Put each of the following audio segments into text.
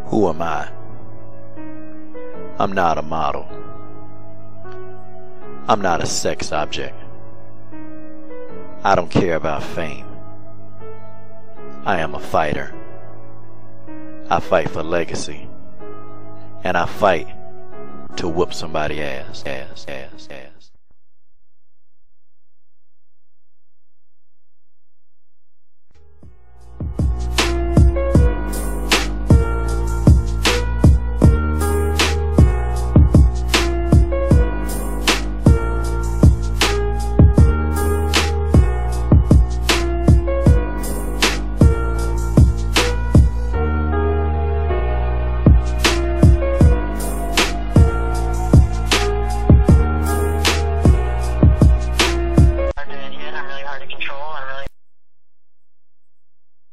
Who am I? I'm not a model. I'm not a sex object. I don't care about fame. I am a fighter. I fight for legacy. And I fight to whoop somebody's ass.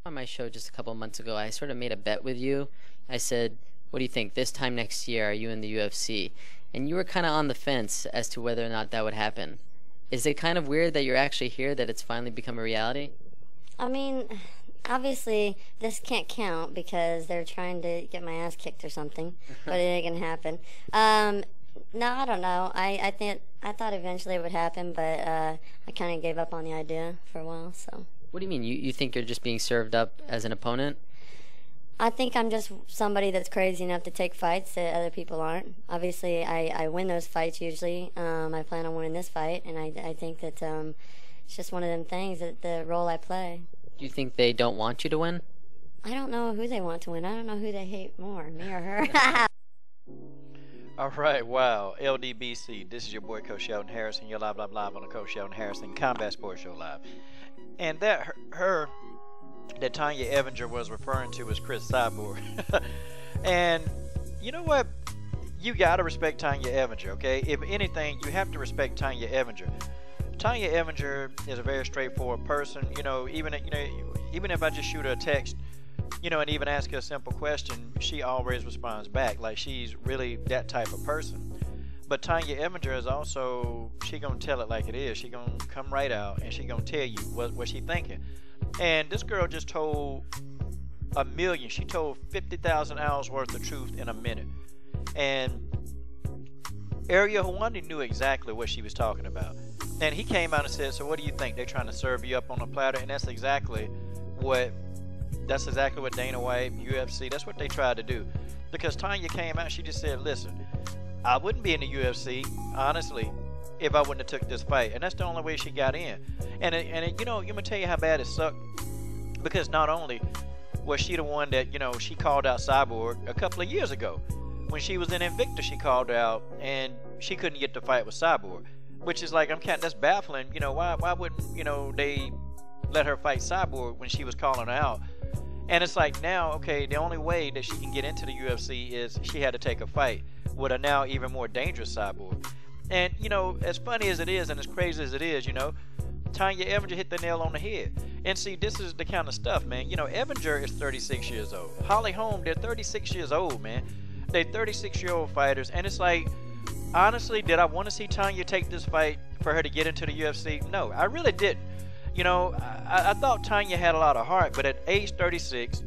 On my show just a couple months ago, I sort of made a bet with you. I said, what do you think, this time next year, are you in the UFC? And you were kind of on the fence as to whether or not that would happen. Is it kind of weird that you're actually here, that it's finally become a reality? I mean, obviously, this can't count because they're trying to get my ass kicked or something, but it ain't gonna happen. No, I don't know. I thought eventually it would happen, but I kind of gave up on the idea for a while, so. What do you mean? You think you're just being served up as an opponent? I think I'm just somebody that's crazy enough to take fights that other people aren't. Obviously, I win those fights usually. I plan on winning this fight, and I think that it's just one of them things, that the role I play. Do you think they don't want you to win? I don't know who they want to win. I don't know who they hate more, me or her. All right, wow. LDBC, this is your boy Coach Sheldon Harrison. You're live on the Coach Sheldon Harrison Combat Sports Show Live. And that that Tonya Evinger was referring to as Chris Cyborg. And you know what? You gotta respect Tonya Evinger, okay? If anything, you have to respect Tonya Evinger. Tonya Evinger is a very straightforward person. Even if I just shoot her a text, and even ask her a simple question, she always responds back. Like, she's really that type of person. But Tonya Evinger is also, she gonna tell it like it is. She gonna come right out and she gonna tell you what she thinking. And this girl just told she told 50,000 hours worth of truth in a minute. And Ariel Hawani knew exactly what she was talking about. And he came out and said, so what do you think? They're trying to serve you up on a platter? And that's exactly what Dana White, UFC, that's what they tried to do. Because Tonya came out, she just said, listen, I wouldn't be in the UFC, honestly, if I wouldn't have took this fight. And that's the only way she got in. And I'm going to tell you how bad it sucked. Because not only was she the one that, she called out Cyborg a couple of years ago. When she was in Invicta, she called out and she couldn't get the fight with Cyborg. Which is like, that's baffling. Why wouldn't, they let her fight Cyborg when she was calling her out? And it's like, now, okay, the only way that she can get into the UFC is she had to take a fight with a now even more dangerous Cyborg. And, as funny as it is and as crazy as it is, Tonya Evinger hit the nail on the head. And see, this is the kind of stuff, man. Evinger is 36 years old. Holly Holm, they're 36 years old, man. They're 36-year-old fighters. And it's like, honestly, did I want to see Tonya take this fight for her to get into the UFC? No, I really didn't. I thought Tonya had a lot of heart, but at age 36,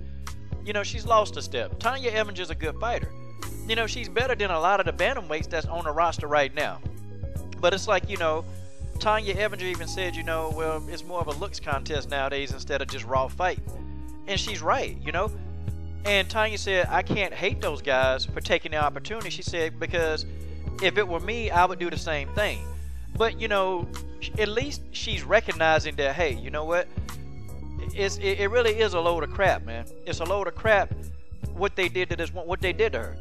she's lost a step. Tonya Evinger's a good fighter. She's better than a lot of the bantamweights that's on the roster right now. But it's like, Tonya Evinger even said, well, it's more of a looks contest nowadays instead of just raw fight. And she's right, And Tonya said, I can't hate those guys for taking the opportunity. She said, because if it were me, I would do the same thing. But, at least she's recognizing that, hey, you know what? It really is a load of crap, man. It's a load of crap what they did to her.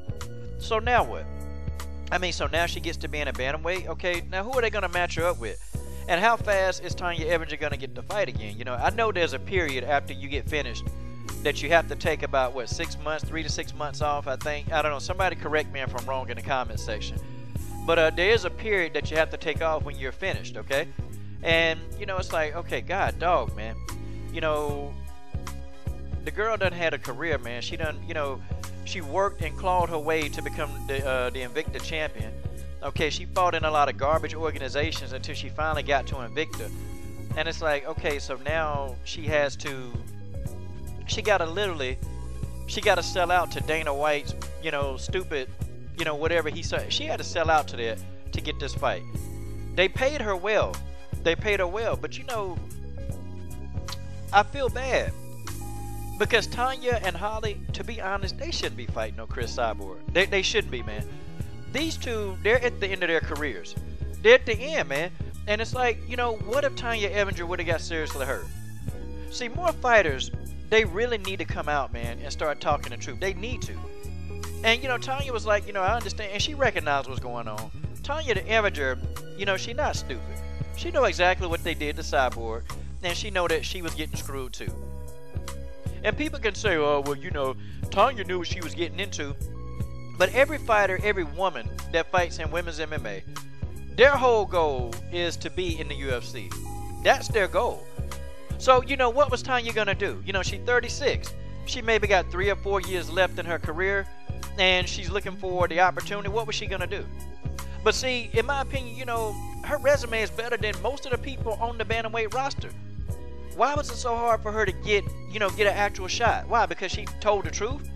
So now what? So now she gets to be in a bantamweight. Okay, now who are they going to match her up with? And how fast is Tonya Evinger going to get to fight again? I know there's a period after you get finished that you have to take about, 6 months, 3 to 6 months off, I think. I don't know. Somebody correct me if I'm wrong in the comment section. But there is a period that you have to take off when you're finished, okay? And, it's like, okay, God, dog, man. The girl done had a career, man. She done, she worked and clawed her way to become the Invicta champion. Okay, she fought in a lot of garbage organizations until she finally got to Invicta. And it's like, okay, so now she got to literally she got to sell out to Dana White's, stupid, whatever he said. She had to sell out to that to get this fight. They paid her well. But I feel bad. Because Tonya and Holly, to be honest, they shouldn't be fighting no Chris Cyborg. They shouldn't be, man. These two, they're at the end of their careers. They're at the end, man. And it's like, what if Tonya Evinger would have got seriously hurt? See, more fighters, they really need to come out, man, and start talking the truth. They need to. And, Tonya was like, I understand. And she recognized what's going on. Tonya the Evinger, she not stupid. She know exactly what they did to Cyborg. And she know that she was getting screwed, too. And people can say, oh, well, Tonya knew what she was getting into. But every fighter, every woman that fights in women's MMA, their whole goal is to be in the UFC. That's their goal. So, what was Tonya going to do? She's 36. She maybe got 3 or 4 years left in her career, and she's looking for the opportunity. What was she going to do? But see, in my opinion, her resume is better than most of the people on the bantamweight roster. Why was it so hard for her to get an actual shot? Why? Because she told the truth?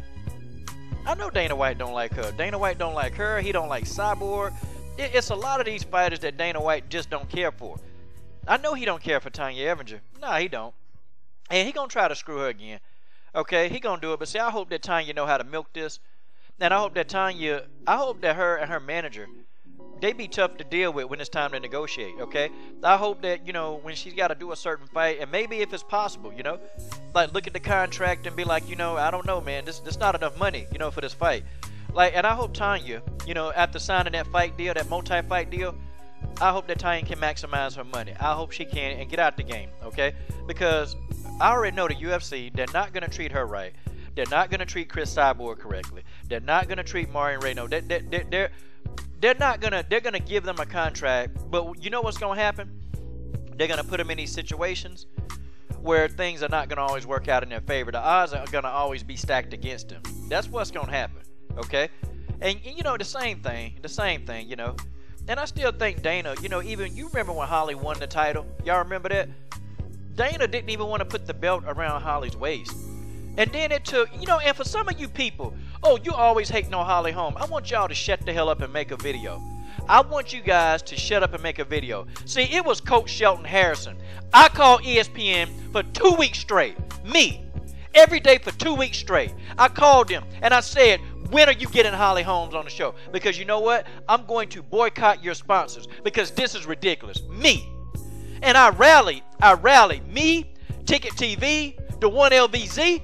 I know Dana White don't like her. Dana White don't like her. He don't like Cyborg. It's a lot of these fighters that Dana White just don't care for. I know he don't care for Tonya Evinger. Nah, he don't. And he gonna try to screw her again. Okay, he gonna do it. But see, I hope that Tonya know how to milk this. And I hope that her and her manager, they be tough to deal with when it's time to negotiate, okay? I hope that, when she's got to do a certain fight, and maybe if it's possible, like look at the contract and be like, I don't know, man, this not enough money, for this fight. Like, and I hope Tonya, after signing that fight deal, that multi-fight deal, I hope that Tonya can maximize her money. I hope she can and get out the game, okay? Because I already know the UFC, they're not going to treat her right. They're not going to treat Chris Cyborg correctly. They're not going to treat Marion Renault. They're gonna give them a contract, but you know what's gonna happen? They're gonna put them in these situations where things are not gonna always work out in their favor. The odds are gonna always be stacked against them. That's what's gonna happen, okay? And the same thing, And I still think Dana, even you remember when Holly won the title? Y'all remember that? Dana didn't even want to put the belt around Holly's waist. And then it took, and for some of you people, oh, you always hating on Holly Holm. I want y'all to shut the hell up and make a video. I want you guys to shut up and make a video. See, it was Coach Shelton Harrison. I called ESPN for 2 weeks straight. Me. Every day for 2 weeks straight. I called them and I said, when are you getting Holly Holmes on the show? Because you know what? I'm going to boycott your sponsors because this is ridiculous. Me. And I rallied. Me, Ticket TV, the 1LVZ.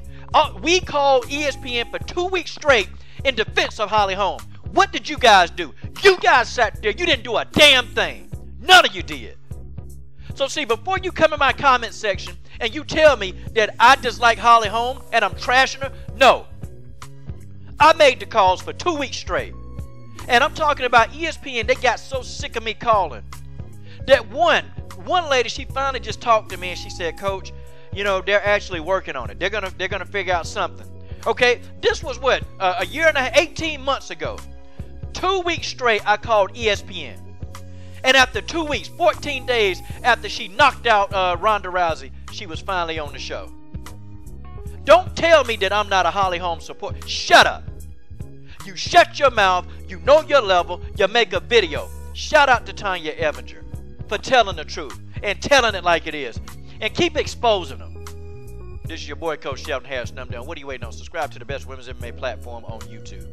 We called ESPN for 2 weeks straight in defense of Holly Holm. What did you guys do? You guys sat there. You didn't do a damn thing. None of you did. So see, before you come in my comment section and you tell me that I dislike Holly Holm and I'm trashing her, no. I made the calls for 2 weeks straight. And I'm talking about ESPN. They got so sick of me calling that one lady, she finally just talked to me and she said, Coach, they're actually working on it. They're gonna figure out something. Okay, this was what, a year and a half, 18 months ago. 2 weeks straight, I called ESPN. And after 2 weeks, 14 days after she knocked out Ronda Rousey, she was finally on the show. Don't tell me that I'm not a Holly Holm supporter. Shut up. You shut your mouth. You know your level. You make a video. Shout out to Tonya Evinger for telling the truth and telling it like it is. And keep exposing them. This is your boy, Coach Shelton Harrison. I'm down. What are you waiting on? Subscribe to the best women's MMA platform on YouTube.